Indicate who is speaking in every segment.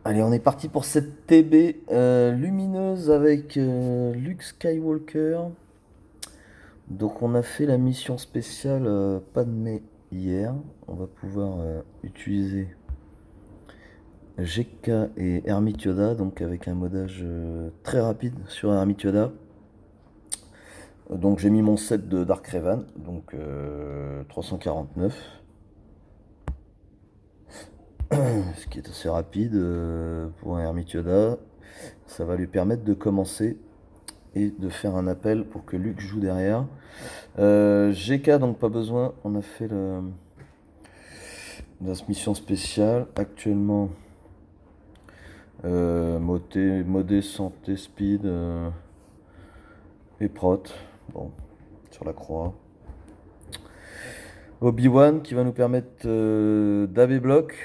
Speaker 1: Allez, on est parti pour cette TB lumineuse avec Luke Skywalker. Donc on a fait la mission spéciale Padmé hier. On va pouvoir utiliser GK et Hermit Yoda, donc avec un modage très rapide sur Hermit Yoda. Donc j'ai mis mon set de Dark Revan, donc 349, ce qui est assez rapide pour un Hermit Yoda. Ça va lui permettre de commencer et de faire un appel pour que Luke joue derrière. GK, donc pas besoin, on a fait la mission spéciale. Actuellement, modé, santé, speed et prot. Bon, sur la croix. Obi-Wan qui va nous permettre d'AB block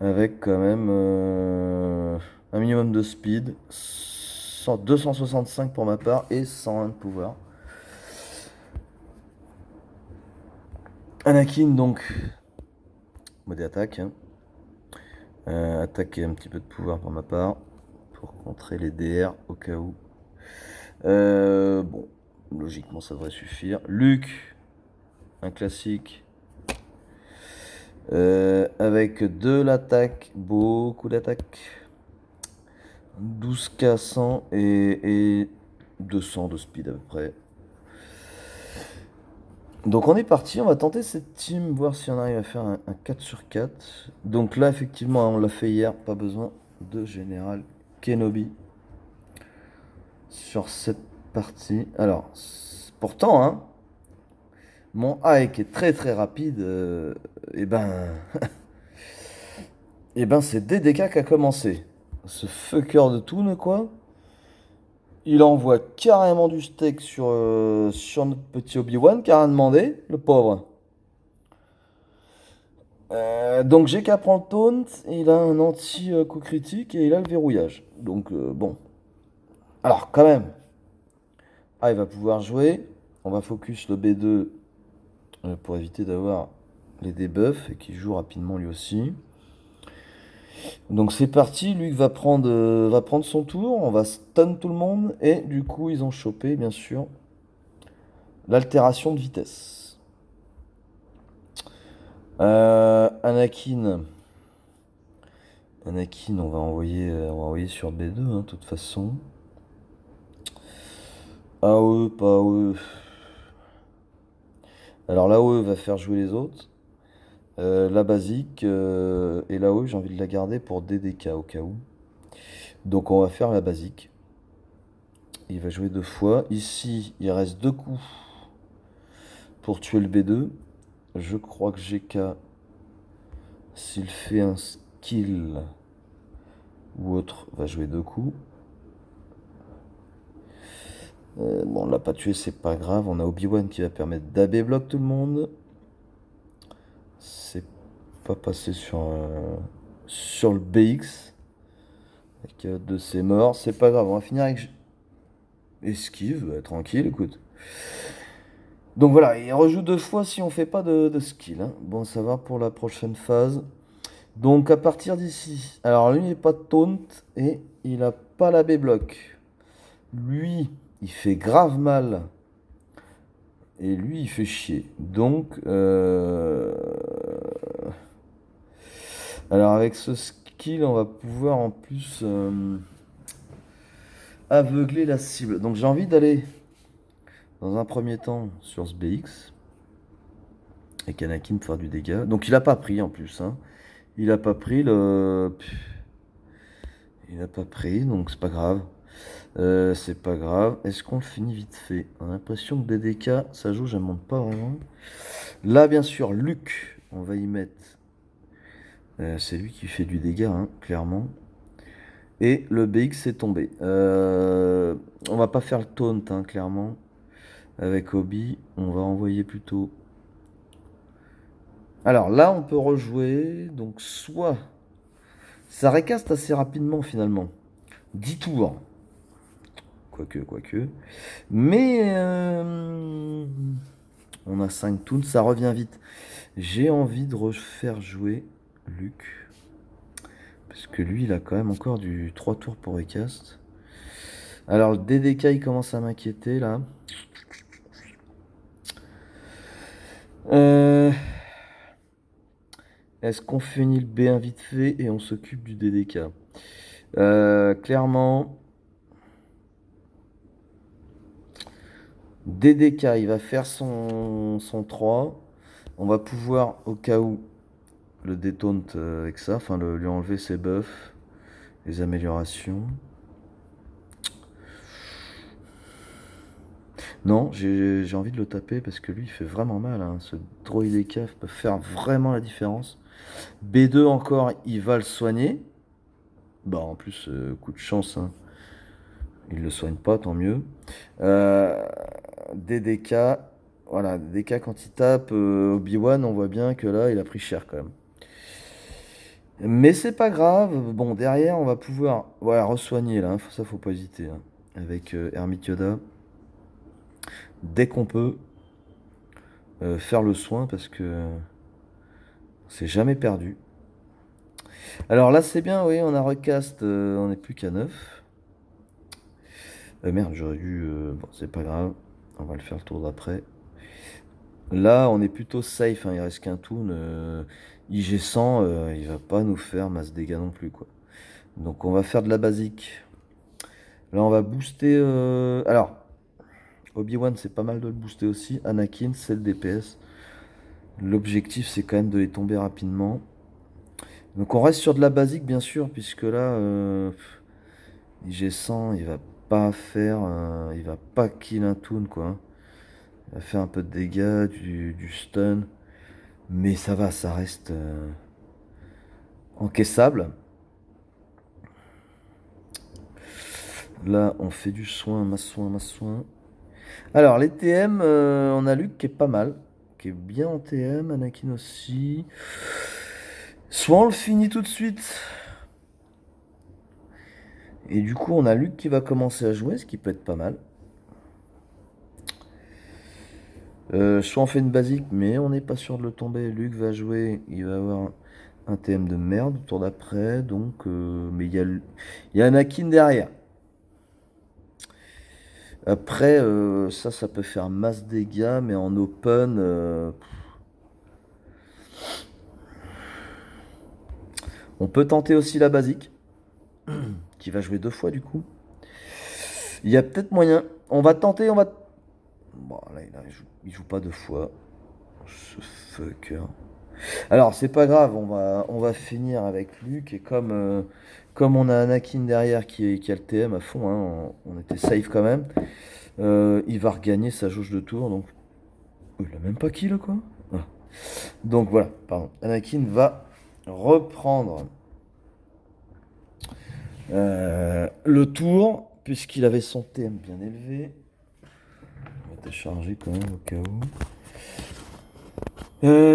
Speaker 1: avec quand même un minimum de speed, 265 pour ma part et 101 de pouvoir. Anakin donc modé attaque, hein. Attaque et un petit peu de pouvoir pour ma part pour contrer les DR au cas où. Bon, logiquement ça devrait suffire. Luke, un classique. Avec de l'attaque, beaucoup d'attaque. 12K 100 et 200 de speed à peu près. Donc on est parti, on va tenter cette team, voir si on arrive à faire un 4 sur 4. Donc là effectivement on l'a fait hier, pas besoin de général Kenobi sur cette partie. Alors, pourtant, hein, mon hike est très très rapide. Et ben, et ben c'est DDK qui a commencé. Ce fucker de Toon, quoi. Il envoie carrément du steak sur notre petit Obi-Wan qui a rien demandé, le pauvre. Donc GK prend le taunt, il a un anti-coup critique et il a le verrouillage. Donc bon. Alors quand même, il va pouvoir jouer. On va focus le B2 pour éviter d'avoir les debuffs et qu'il joue rapidement lui aussi. Donc c'est parti, Luke va prendre son tour, on va stun tout le monde et du coup ils ont chopé bien sûr l'altération de vitesse. Anakin. Anakin on va envoyer sur B2 hein, de toute façon. AOE, pas AOE. Alors l'AOE va faire jouer les autres. La basique et l'AOE j'ai envie de la garder pour DDK au cas où. Donc on va faire la basique. Il va jouer deux fois. Ici, il reste deux coups pour tuer le B2. Je crois que GK, s'il fait un skill ou autre, va jouer deux coups. Bon, on l'a pas tué, c'est pas grave. On a Obi-Wan qui va permettre d'AB block tout le monde. C'est pas passé sur le BX. Avec de ses morts. C'est pas grave, on va finir avec esquive. Tranquille, écoute. Donc voilà, il rejoue deux fois si on fait pas de skill, hein. Bon, ça va pour la prochaine phase. Donc à partir d'ici, alors lui il n'est pas de taunt et il a pas la B-block. Lui, il fait grave mal et lui il fait chier. Donc, alors avec ce skill, on va pouvoir en plus aveugler la cible. Donc j'ai envie d'aller dans un premier temps sur ce BX et Anakin pour faire du dégât. Donc il a pas pris en plus, hein. Il a pas pris le. Il a pas pris, donc c'est pas grave. C'est pas grave. Est-ce qu'on le finit vite fait? On a l'impression que DDK, ça joue, je ne monte pas vraiment. Là, bien sûr, Luke, on va y mettre. C'est lui qui fait du dégât, hein, clairement. Et le BX est tombé. On va pas faire le taunt, hein, clairement. Avec Obi, on va envoyer plutôt. Alors là, on peut rejouer. Donc, soit. Ça récaste assez rapidement, finalement. 10 tours. Quoique. Mais on a 5 toons, ça revient vite. J'ai envie de refaire jouer Luke. Parce que lui, il a quand même encore du 3 tours pour recast. Alors, le DDK, il commence à m'inquiéter, là. Est-ce qu'on finit le B1 vite fait et on s'occupe du DDK? Clairement, DDK, il va faire son 3. On va pouvoir, au cas où, le détaunt avec ça, enfin lui enlever ses buffs, les améliorations. Non, j'ai envie de le taper parce que lui, il fait vraiment mal, hein. Ce droïde caf peut faire vraiment la différence. B2 encore, il va le soigner. Bah en plus, coup de chance, hein. Il le soigne pas, tant mieux. DDK, voilà, DDK quand il tape Obi-Wan, on voit bien que là, il a pris cher quand même. Mais c'est pas grave. Bon, derrière, on va pouvoir voilà, re-soigner là, hein. Ça, faut pas hésiter, hein. Avec Hermite Yoda. Dès qu'on peut, faire le soin parce que c'est jamais perdu. Alors là, c'est bien, oui, on a recast, on n'est plus qu'à 9. Merde, j'aurais dû. Bon, c'est pas grave, on va le faire le tour d'après. Là, on est plutôt safe, hein, il reste qu'un toon. IG100, il va pas nous faire masse dégâts non plus, quoi. Donc on va faire de la basique. Là, on va booster. Alors, Obi-Wan, c'est pas mal de le booster aussi. Anakin, c'est le DPS. L'objectif, c'est quand même de les tomber rapidement. Donc on reste sur de la basique, bien sûr, puisque là, IG100, il va pas faire. Il va pas kill un toon, quoi. Il va faire un peu de dégâts, du stun. Mais ça va, ça reste encaissable. Là, on fait du soin, masse soin, masse soin. Alors, les TM, on a Luke qui est pas mal. Qui est bien en TM, Anakin aussi. Soit on le finit tout de suite. Et du coup, on a Luke qui va commencer à jouer, ce qui peut être pas mal. Soit on fait une basique, mais on n'est pas sûr de le tomber. Luke va jouer, il va avoir un TM de merde au tour d'après. Donc, mais il y a Anakin derrière. Après, ça peut faire masse dégâts, mais en open, on peut tenter aussi la basique, qui va jouer 2 fois du coup. Il y a peut-être moyen. On va tenter, on va. Bon, là, il joue pas 2 fois. Ce fucker. Alors, c'est pas grave, on va finir avec Luke. Et comme on a Anakin derrière qui a le TM à fond, hein, on était safe quand même. Il va regagner sa jauge de tour. Donc, oh, il a même pas kill quoi. Ah. Donc voilà, pardon. Anakin va reprendre le tour, puisqu'il avait son TM bien élevé. On va décharger quand même au cas où.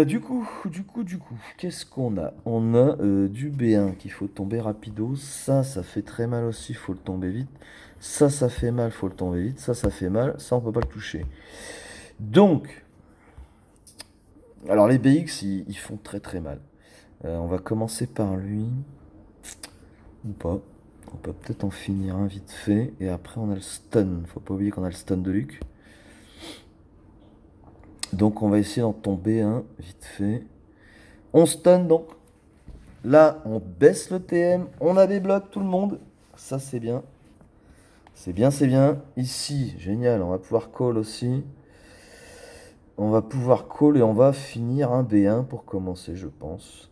Speaker 1: Du coup, qu'est-ce qu'on a? On a du B1 qu'il faut tomber rapido. Ça fait très mal aussi, faut le tomber vite. Ça fait mal, faut le tomber vite. Ça fait mal, ça on peut pas le toucher. Donc, alors les BX, ils font très très mal. On va commencer par lui. Ou pas. On peut peut-être en finir un vite fait. Et après, on a le stun. Faut pas oublier qu'on a le stun de Luke. Donc, on va essayer d'en tomber un vite fait. On stun donc. Là, on baisse le TM. On a des blocs, tout le monde. Ça, c'est bien. C'est bien, c'est bien. Ici, génial. On va pouvoir call aussi. On va pouvoir call et on va finir un B1 pour commencer, je pense.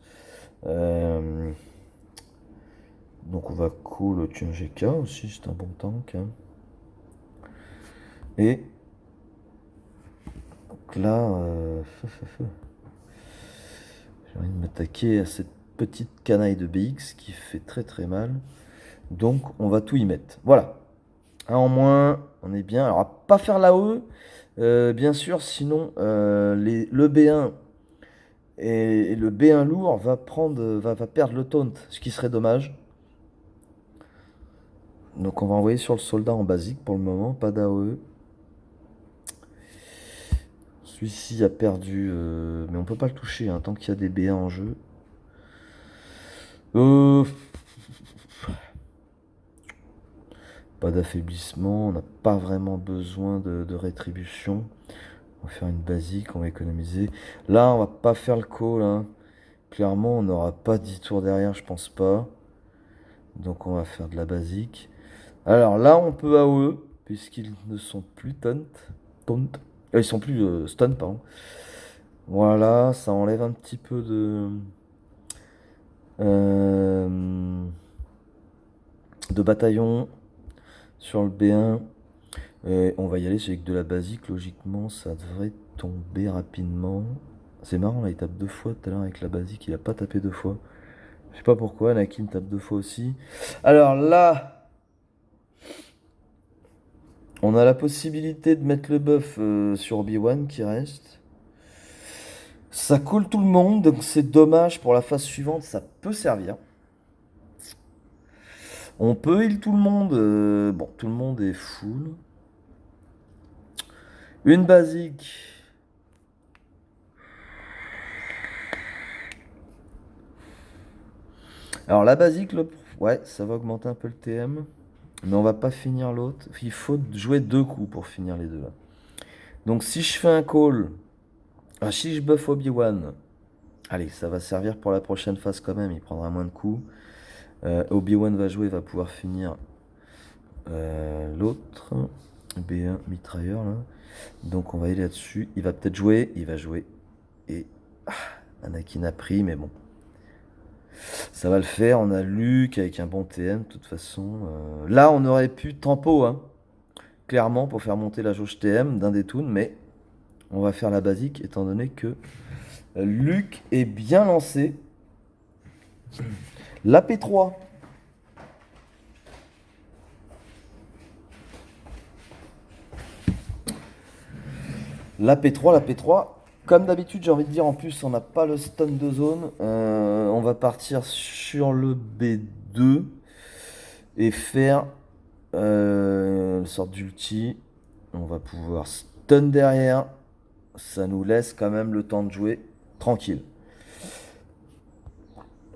Speaker 1: Donc, on va call Tien GK aussi. C'est un bon tank, hein. Et donc là, j'ai envie de m'attaquer à cette petite canaille de BX qui fait très très mal. Donc on va tout y mettre. Voilà. Un en moins, on est bien. Alors, pas faire la E, bien sûr, sinon le B1 et le B1 lourd va perdre le taunt, ce qui serait dommage. Donc on va envoyer sur le soldat en basique pour le moment, pas d'AOE. Celui-ci a perdu, mais on peut pas le toucher hein, tant qu'il y a des B1 en jeu. Pas d'affaiblissement, on n'a pas vraiment besoin de rétribution. On va faire une basique, on va économiser. Là, on va pas faire le call, hein. Clairement, on n'aura pas 10 tours derrière, je pense pas. Donc on va faire de la basique. Alors là, on peut AOE, puisqu'ils ne sont plus taunt. Ils sont plus stun, pardon. Voilà, ça enlève un petit peu euh, de bataillon sur le B1. Et on va y aller avec de la basique, logiquement, ça devrait tomber rapidement. C'est marrant, là, il tape 2 fois tout à l'heure avec la basique, il a pas tapé 2 fois. Je sais pas pourquoi, Anakin tape 2 fois aussi. Alors là, on a la possibilité de mettre le buff sur Obi-Wan qui reste. Ça coule tout le monde, donc c'est dommage pour la phase suivante, ça peut servir. On peut heal tout le monde. Bon, tout le monde est full. Une basique. Alors la basique, ouais, ça va augmenter un peu le TM. Mais on va pas finir l'autre. Il faut jouer 2 coups pour finir les deux là. Donc si je fais un call, si je buff Obi-Wan, allez, ça va servir pour la prochaine phase quand même, il prendra moins de coups. Obi-Wan va jouer, va pouvoir finir l'autre. B1 mitrailleur là. Donc on va aller là-dessus. Il va peut-être jouer, il va jouer. Et Anakin a pris, mais bon. Ça va le faire. On a Luke avec un bon TM, de toute façon. Là, on aurait pu tempo, hein, clairement, pour faire monter la jauge TM d'un des toons, mais on va faire la basique, étant donné que Luke est bien lancé. La P3. La P3, la P3. Comme d'habitude, j'ai envie de dire, en plus, on n'a pas le stun de zone. On va partir sur le B2 et faire une sorte d'ulti. On va pouvoir stun derrière. Ça nous laisse quand même le temps de jouer tranquille.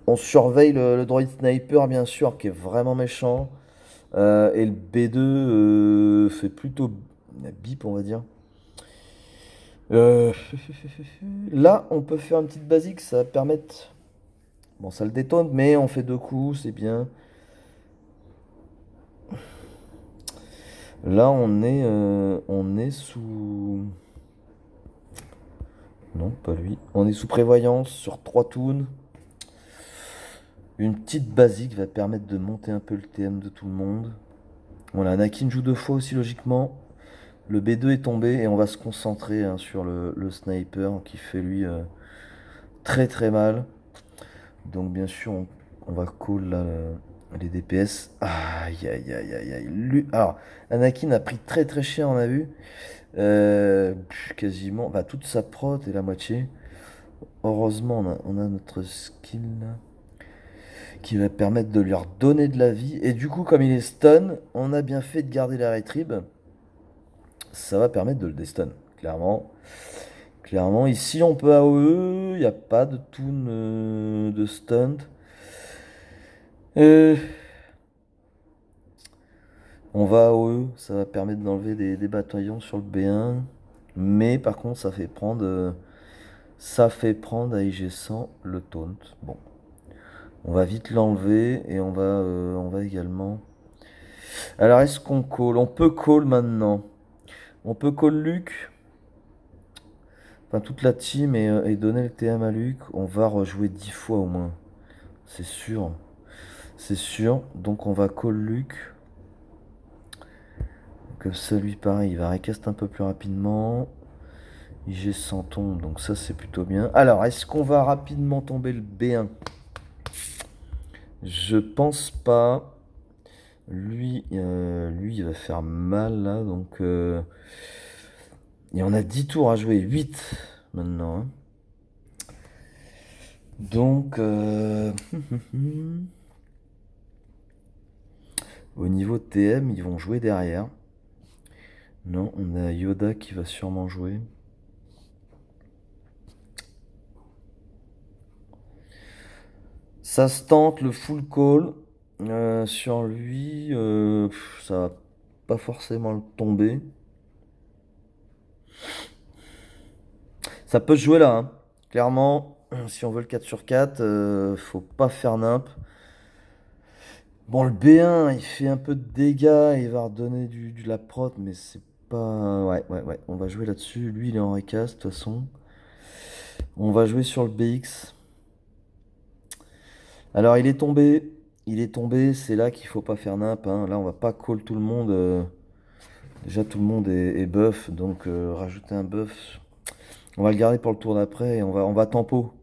Speaker 1: On surveille le droid sniper, bien sûr, qui est vraiment méchant. Et le B2 fait plutôt bip, on va dire. Euh, Là, on peut faire une petite basique, ça va permettre. Bon, ça le détonne, mais on fait 2 coups, c'est bien. Là, on est sous. Non, pas lui. On est sous prévoyance sur 3 toons. Une petite basique va permettre de monter un peu le TM de tout le monde. Voilà, Anakin joue 2 fois aussi logiquement. Le B2 est tombé et on va se concentrer, hein, sur le sniper qui fait lui très très mal. Donc bien sûr on va call là, les DPS. Aïe aïe aïe aïe aïe. Alors Anakin a pris très très cher, on a vu. Quasiment, bah, toute sa prot et la moitié. Heureusement on a notre skill là, qui va permettre de lui redonner de la vie. Et du coup comme il est stun, on a bien fait de garder la retrib. Ça va permettre de le destun, clairement. Clairement, ici on peut AOE, il n'y a pas de toon de stunt. Euh, on va AOE, ça va permettre d'enlever des bataillons sur le B1. Mais par contre, ça fait prendre à IG100 le taunt. Bon, on va vite l'enlever et on va également. Alors, est-ce qu'on call? On peut call maintenant. On peut call Luke. Enfin, toute la team et donner le TM à Luke. On va rejouer 10 fois au moins. C'est sûr. C'est sûr. Donc, on va call Luke. Comme ça, lui, pareil, il va recaster un peu plus rapidement. IG 100 tombe, donc ça, c'est plutôt bien. Alors, est-ce qu'on va rapidement tomber le B1? Je pense pas. Lui, il va faire mal, là, donc. Et on a 10 tours à jouer, 8 maintenant, hein. Donc, au niveau TM, ils vont jouer derrière. Non, on a Yoda qui va sûrement jouer. Ça se tente le full call. Sur lui, ça va pas forcément le tomber. Ça peut se jouer là, hein. Clairement, si on veut le 4 sur 4, faut pas faire nimp. Bon, le B1, il fait un peu de dégâts, il va redonner de la prot, mais c'est pas... Ouais, ouais, ouais, on va jouer là-dessus. Lui, il est en recast, de toute façon. On va jouer sur le BX. Alors, il est tombé, c'est là qu'il faut pas faire nimp, hein. Là, on va pas call tout le monde. Déjà, tout le monde est buff, donc rajouter un buff. On va le garder pour le tour d'après et on va tempo.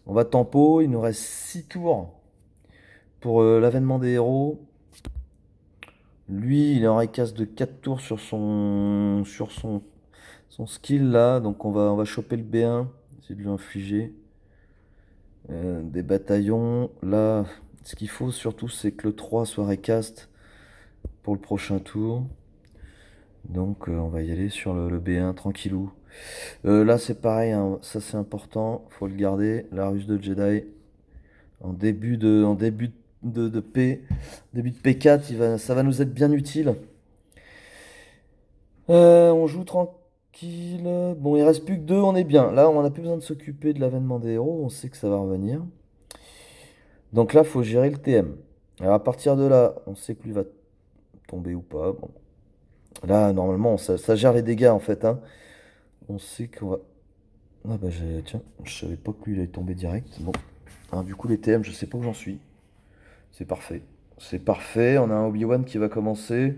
Speaker 1: On va tempo, il nous reste 6 tours pour l'avènement des héros. Lui, il est en recast de 4 tours son skill là, donc on va choper le B1, essayer de lui infliger des bataillons. Là, ce qu'il faut surtout, c'est que le 3 soit recast pour le prochain tour. Donc on va y aller sur le B1 tranquillou. Là c'est pareil, hein, ça c'est important, faut le garder. La ruse de Jedi en début de P, début de P4, ça va nous être bien utile. On joue tranquille. Bon, il reste plus que deux, on est bien. Là, on n'a plus besoin de s'occuper de l'avènement des héros, on sait que ça va revenir. Donc là, faut gérer le TM. Alors à partir de là, on sait que lui va tomber ou pas. Bon. Là, normalement, ça gère les dégâts en fait, hein. On sait qu'on va. Ah bah tiens, je savais pas que lui il allait tomber direct. Bon. Alors, du coup, les TM, je sais pas où j'en suis. C'est parfait. C'est parfait. On a un Obi-Wan qui va commencer.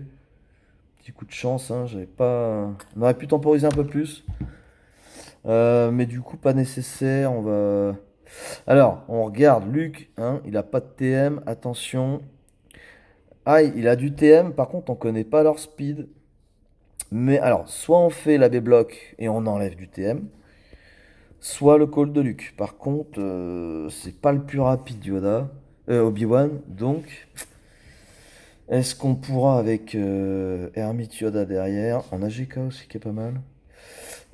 Speaker 1: Petit coup de chance, hein. J'avais pas. On aurait pu temporiser un peu plus. Mais du coup, pas nécessaire. On va. Alors, on regarde Luke, hein, il a pas de TM, attention. Ah, il a du TM, par contre, on connaît pas leur speed. Mais alors, soit on fait la B-block et on enlève du TM, soit le call de Luke. Par contre, c'est pas le plus rapide Yoda, Obi-Wan, donc est-ce qu'on pourra avec Hermite Yoda derrière, en AGK aussi qui est pas mal.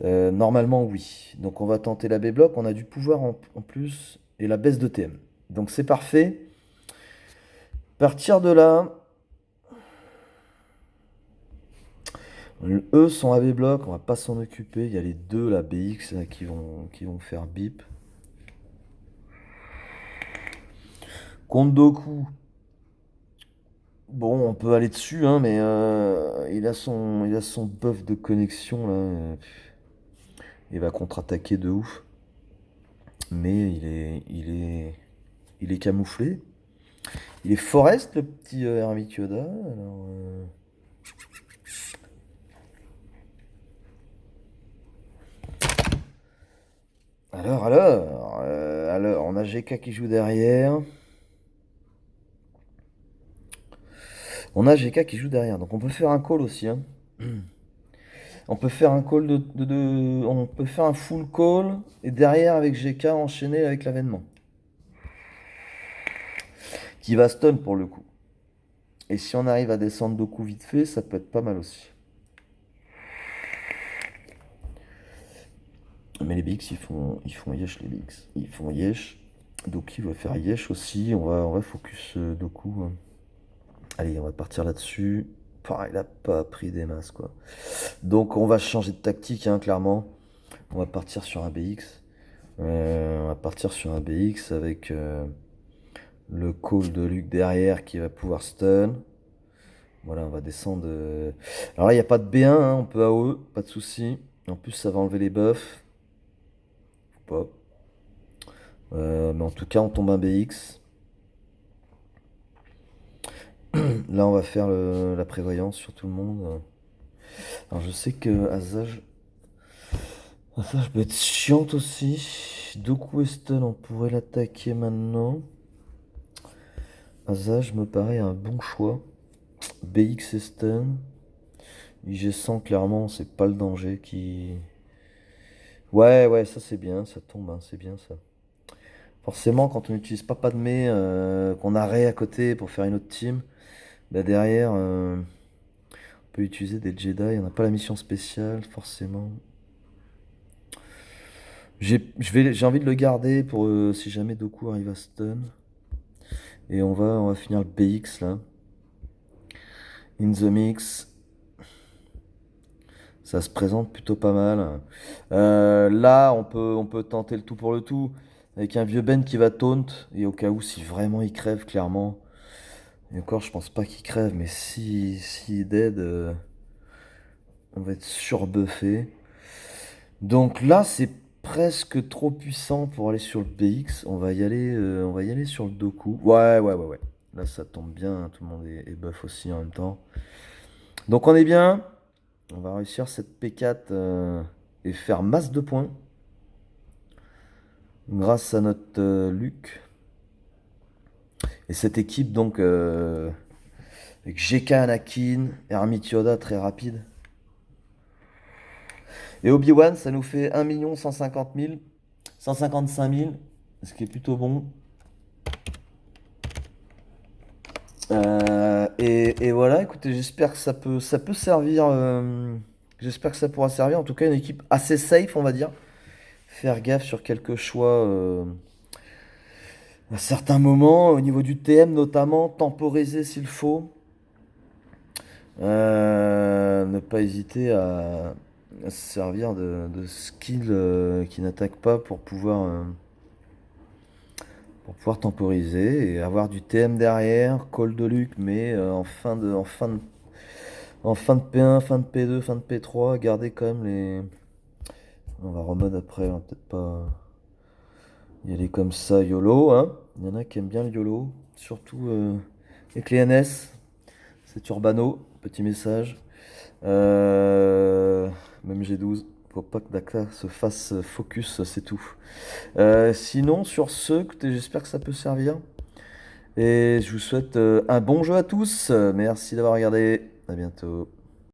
Speaker 1: Normalement oui. Donc on va tenter la B-block, on a du pouvoir en plus et la baisse de TM. Donc c'est parfait. Partir de là, eux sont AB bloc, on va pas s'en occuper. Il y a les deux, la BX, là, qui vont faire bip. Contre Doku, bon, on peut aller dessus, hein, mais il a son buff de connexion, là. Il va contre-attaquer de ouf. Mais il est camouflé. Il est Forest, le petit Hermite Yoda. Alors, on a GK qui joue derrière. On a GK qui joue derrière, donc on peut faire un call aussi, hein. On peut faire un call on peut faire un full call et derrière avec GK enchaîner avec l'avènement. Qui va stun pour le coup. Et si on arrive à descendre Doku vite fait, ça peut être pas mal aussi. Mais les BX ils font yesh les BX. Ils font yesh. Doku va faire yesh aussi. On va focus Doku, hein. Allez, on va partir là-dessus. Il a pas pris des masses quoi. Donc on va changer de tactique, hein, clairement. On va partir sur un BX. On va partir sur un BX avec le call de Luke derrière qui va pouvoir stun. Voilà, on va descendre. Alors là, il n'y a pas de B1, hein, on peut AOE, pas de souci. En plus, ça va enlever les buffs. Ou pas. Mais en tout cas, on tombe un BX. Là, on va faire la prévoyance sur tout le monde. Alors, je sais que Asajj peut être chiante aussi. Doku et stun, on pourrait l'attaquer maintenant. Asajj me paraît un bon choix. BX et stun. IG100, clairement, c'est pas le danger qui. Ouais, ouais, ça c'est bien, ça tombe, hein, c'est bien ça. Forcément, quand on n'utilise pas Padmé, qu'on a Rey à côté pour faire une autre team, bah derrière, on peut utiliser des Jedi. On n'a pas la mission spéciale, forcément. J'ai envie de le garder pour si jamais Doku arrive à stun. Et on va finir le BX là. In the mix. Ça se présente plutôt pas mal. Là, on peut tenter le tout pour le tout. Avec un vieux Ben qui va taunt. Et au cas où, si vraiment il crève, clairement. Et encore, je pense pas qu'il crève, mais si il dead, on va être surbuffé. Donc là, c'est presque trop puissant pour aller sur le BX. On va y aller sur le Doku. Ouais, ouais, ouais, ouais. Là, ça tombe bien. Tout le monde est buff aussi en même temps. Donc on est bien. On va réussir cette P4 et faire masse de points. Grâce à notre Luc. Et cette équipe, donc, avec GK Anakin, Hermit Yoda très rapide. Et Obi-Wan, ça nous fait 1 150 000, 155 000, ce qui est plutôt bon. Et voilà, écoutez, j'espère que ça peut servir. J'espère que ça pourra servir. En tout cas, une équipe assez safe, on va dire. Faire gaffe sur quelques choix à certains moments, au niveau du TM notamment, temporiser s'il faut. Ne pas hésiter à se servir de skills qui n'attaquent pas pour pouvoir temporiser et avoir du TM derrière, call de Luc, mais en fin de P1, fin de P2, fin de P3, garder quand même les. On va remode après, on va peut-être pas y aller comme ça, YOLO, hein. Il y en a qui aiment bien le YOLO, surtout avec les NS. C'est Urbano, petit message. Même G12, faut pas que Dakar se fasse focus, c'est tout. Sinon, sur ce, écoutez, j'espère que ça peut servir. Et je vous souhaite un bon jeu à tous. Merci d'avoir regardé. À bientôt.